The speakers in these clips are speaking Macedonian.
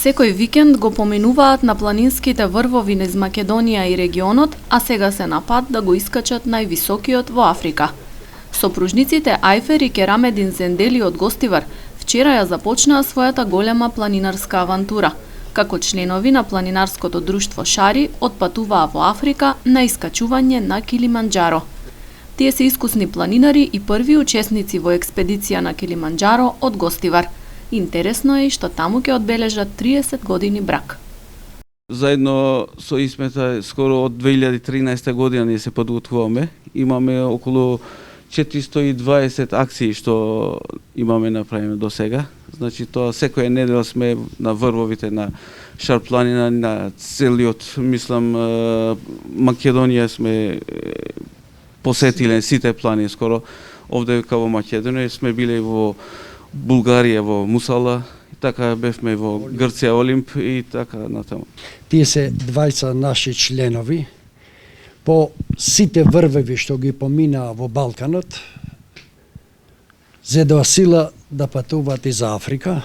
Секој викенд го поминуваат на планинските врвови низ Македонија и регионот, а сега се на пат да го искачат највисокиот во Африка. Сопружниците Ајфер и Керамедин Зендели од Гостивар вчера ја започнаа својата голема планинарска авантура. Како членови на планинарското друштво Шари отпатуваа во Африка на искачување на Килиманџаро. Тие се искусни планинари и први учесници во експедиција на Килиманџаро од Гостивар. Интересно е и што таму ќе одбележат 30 години брак. Заедно со Исмета скоро од 2013 година ние се подготвуваме. Имаме околу 420 акции што имаме направено до сега. Значи тоа секоја недела сме на врвовите на Шар планина, на целиот, мислам, Македонија сме посетиле сите планини скоро. Овде као во Македонија сме биле во Булгарија, во Мусала, така бевме во Грција, Олимп и така натаму. Тие се двајца наши членови. По сите врвеви што ги поминаа во Балканот, зедоа сила да патуваат и за Африка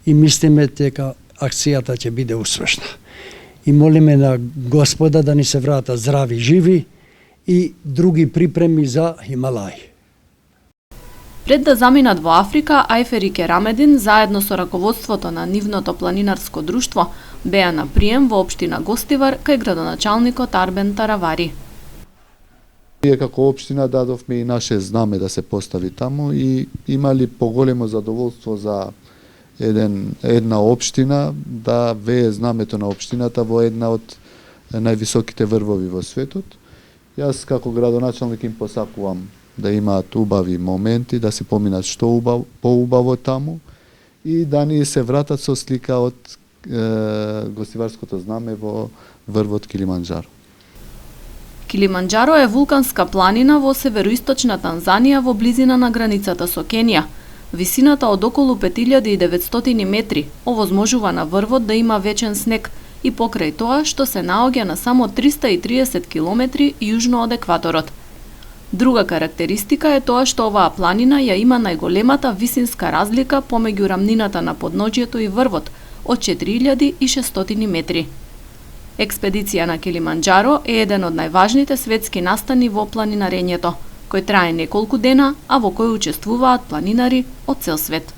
и мислиме дека акцијата ќе биде успешна. И молиме на Господа да ни се вратат здрави, живи и други припреми за Хималај. Пред да заминат во Африка, Ајфер и Керамедин заедно со раководството на нивното планинарско друштво беа на прием во општина Гостивар кај градоначалникот Арбен Таравари. Ние како општина дадовме и наше знаме да се постави таму и имали поголемо задоволство за една општина да вее знамето на општината во една од највисоките врвови во светот. Јас како градоначалник им посакувам да имаат убави моменти, да се поминат што поубаво таму и да ни се вратат со слика од гостиварското знаме во врвот Килиманџаро. Килиманџаро е вулканска планина во североисточна Танзанија во близина на границата со Кенија. Висината од околу 5900 метри овозможува на врвот да има вечен снег и покрај тоа што се наоѓа на само 330 километри јужно од екваторот. Друга карактеристика е тоа што оваа планина ја има најголемата висинска разлика помеѓу рамнината на подножјето и врвот од 4600 метри. Експедиција на Килиманџаро е еден од најважните светски настани во планинарењето, кој трае неколку дена, а во кој учествуваат планинари од цел свет.